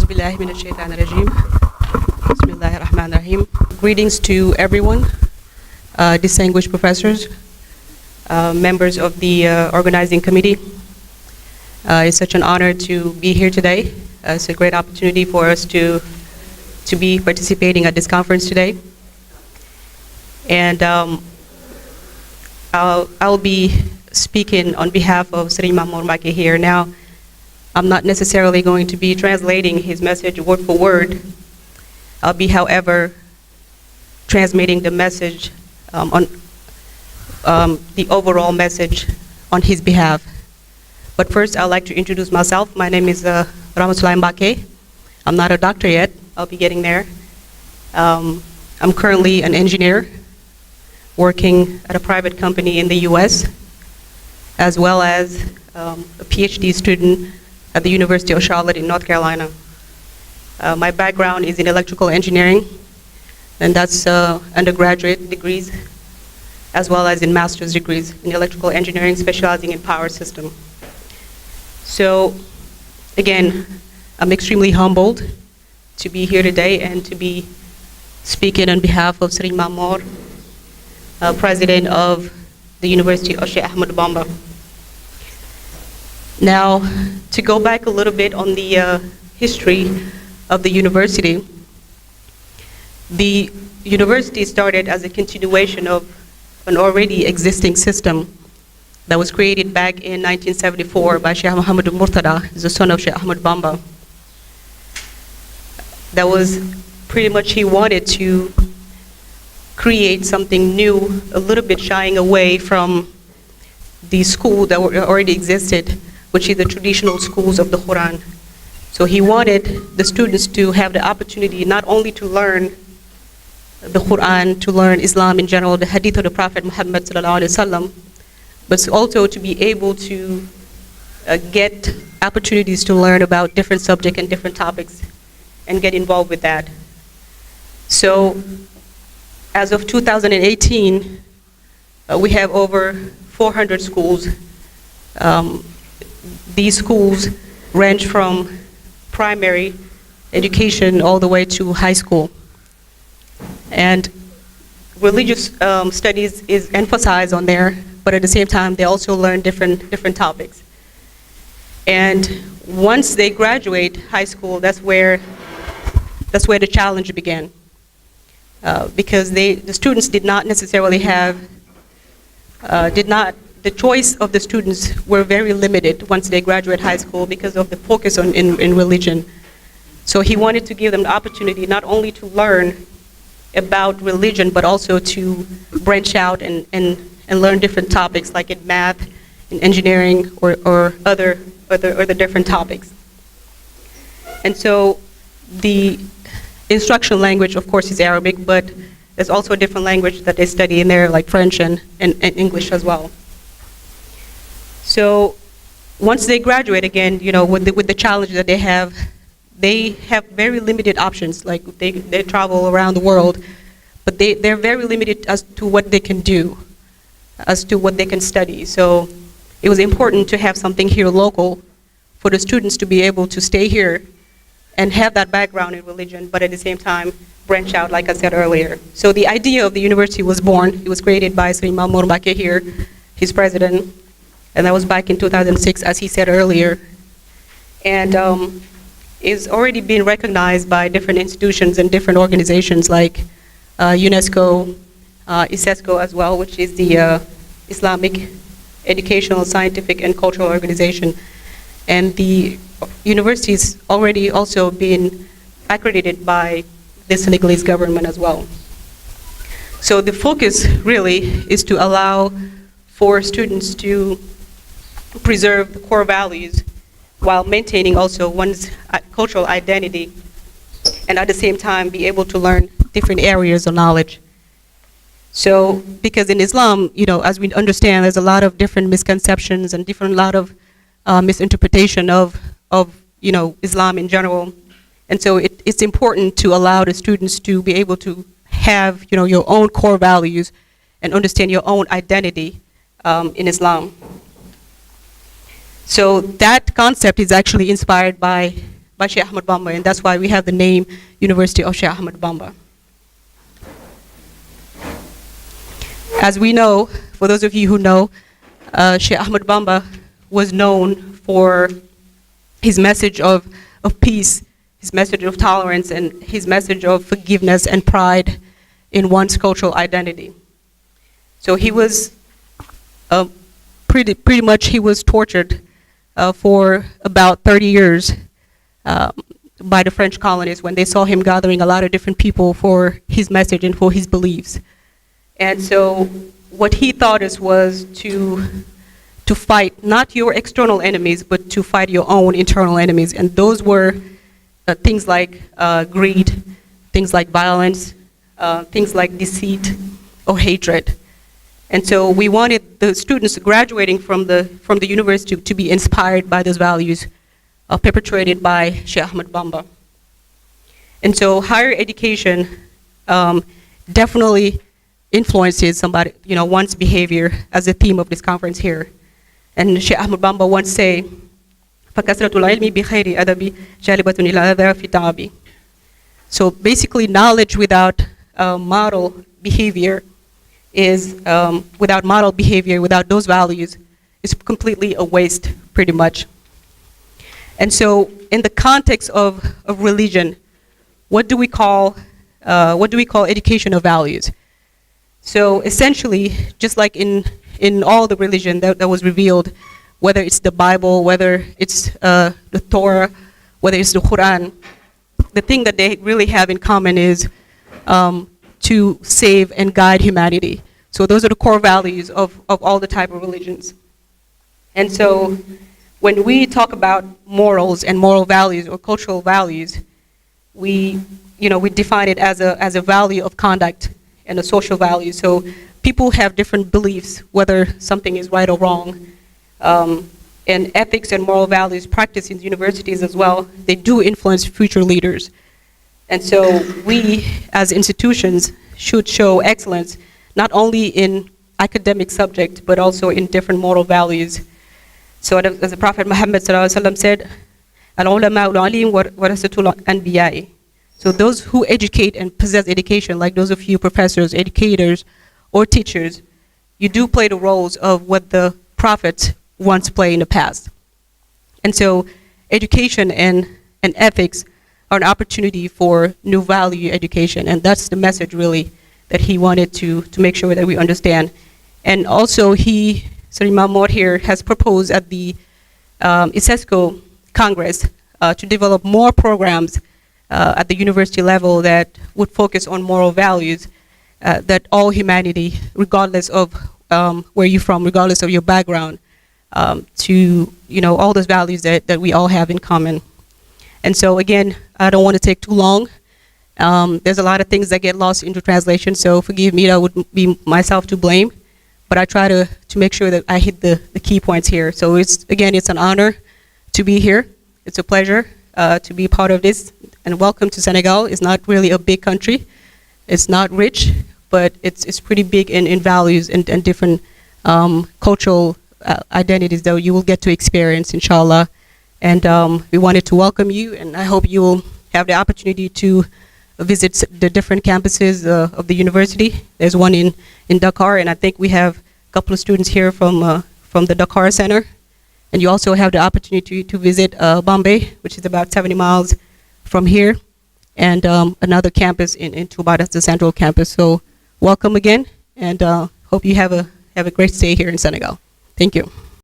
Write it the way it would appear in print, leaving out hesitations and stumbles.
أعوذ بالله من الشيطان الرجيم. بسم الله الرحمن الرحيم. Greetings to everyone, distinguished professors, members of the organizing committee. It's such an honor to be here today. It's a great opportunity for us to be participating at this conference today. And I'll be speaking on behalf of Sri Mamour Mbake here. Now, I'm not necessarily going to be translating his message word for word. I'll be, however, transmitting the message on the overall message on his behalf. But first, I'd like to introduce myself. My name is Ramatullah Mbake. I'm not a doctor yet. I'll be getting there. I'm currently an engineer working at a private company in the US, as well as a PhD student at the University of Charlotte in North Carolina. My background is in electrical engineering, and that's undergraduate degrees, as well as in master's degrees in electrical engineering, specializing in power system. So, again, I'm extremely humbled to be here today and to be speaking on behalf of Sri Mamour, president of the University of Sheikh Ahmed Bamba. Now, to go back a little bit on the history of the university started as a continuation of an already existing system that was created back in 1974 by Sheikh Muhammad Murtada, the son of Sheikh Ahmed Bamba. That was pretty much, he wanted to create something new, a little bit shying away from the school that already existed, which is the traditional schools of the Quran. So he wanted the students to have the opportunity not only to learn the Quran, to learn Islam in general, the hadith of the Prophet Muhammad sallallahu alaihi wasallam, but also to be able to get opportunities to learn about different subjects and different topics and get involved with that. So as of 2018, we have over 400 schools. These schools range from primary education all the way to high school. And religious studies is emphasized on there, but at the same time, they also learn different topics. And once they graduate high school, that's where the challenge began. Because the students did not necessarily have, the choice of the students were very limited once they graduate high school because of the focus in religion. So he wanted to give them the opportunity not only to learn about religion, but also to branch out and learn different topics like in math, in engineering, or other different topics. And so the instruction language, of course, is Arabic, but there's also a different language that they study in there, like French and English as well. So once they graduate, again, you know, with the challenge that they have very limited options. Like they travel around the world, but they're very limited as to what they can do, as to what they can study. So it was important to have something here local for the students to be able to stay here and have that background in religion, but at the same time branch out, like I said earlier. So the idea of the university was born. It was created by Sri Mamour Mbake here, his president, and that was back in 2006, as he said earlier. And it's already been recognized by different institutions and different organizations like UNESCO, ISESCO as well, which is the Islamic Educational, Scientific, and Cultural Organization. And the university's already also been accredited by the Senegalese government as well. So the focus really is to allow for students to preserve the core values while maintaining also one's cultural identity, and at the same time be able to learn different areas of knowledge. So, because in Islam, you know, as we understand, there's a lot of different misconceptions and lot of misinterpretation of you know, Islam in general. And so it's important to allow the students to be able to have, you know, your own core values and understand your own identity in Islam. So that concept is actually inspired by by Sheikh Ahmed Bamba, and that's why we have the name University of Sheikh Ahmed Bamba. As we know, for those of you who know, Sheikh Ahmed Bamba was known for his message of peace, his message of tolerance, and his message of forgiveness and pride in one's cultural identity. So he was pretty much he was tortured for about 30 years by the French colonists when they saw him gathering a lot of different people for his message and for his beliefs. And so what he taught us was to fight not your external enemies, but to fight your own internal enemies. And those were things like greed, things like violence, things like deceit or hatred. And so we wanted the students graduating from the university to be inspired by those values perpetrated by Sheikh Ahmed Bamba. And so higher education definitely influences somebody, one's behavior, as the theme of this conference here. And Sheikh Ahmed Bamba once say, فَكَسْرَةُ الْعِلْمِ بِخَيْرِ أَدَبِ جَالِبَةٌ إِلَى أَذَى فِي التَّعَبِ. So basically, knowledge without model behavior is, without those values, is completely a waste, pretty much. And so, in the context of religion, what do we call education of values? So essentially, just like in all the religion that was revealed, whether it's the Bible, whether it's the Torah, whether it's the Quran, the thing that they really have in common is to save and guide humanity. So those are the core values of all the type of religions. And so when we talk about morals and moral values or cultural values, we define it as a value of conduct and a social value. So people have different beliefs whether something is right or wrong. And ethics and moral values practiced in universities as well, they do influence future leaders. And so we, as institutions, should show excellence, not only in academic subjects, but also in different moral values. So as the Prophet Muhammad ﷺ said, "Al-ulama ul-alim warasatul anbiya'i." So those who educate and possess education, like those of you professors, educators, or teachers, you do play the roles of what the prophets once played in the past. And so education and ethics are an opportunity for new value education, and that's the message really that he wanted to make sure that we understand. And also Sir Imam Mahmoud here has proposed at the ISESCO Congress to develop more programs at the university level that would focus on moral values that all humanity, regardless of where you're from, regardless of your background, to all those values that we all have in common. And so again, I don't want to take too long. There's a lot of things that get lost into translation, so forgive me, that would be myself to blame. But I try to make sure that I hit the key points here. So it's an honor to be here. It's a pleasure to be part of this. And welcome to Senegal. It's not really a big country. It's not rich, but it's pretty big in values and different cultural identities that you will get to experience, inshallah. And we wanted to welcome you, and I hope you will have the opportunity to visit the different campuses of the university. There's one in Dakar, and I think we have a couple of students here from the Dakar Center. And you also have the opportunity to visit Bombay, which is about 70 miles from here, and another campus in Touba, that's the central campus. So welcome again, and hope you have a great stay here in Senegal. Thank you.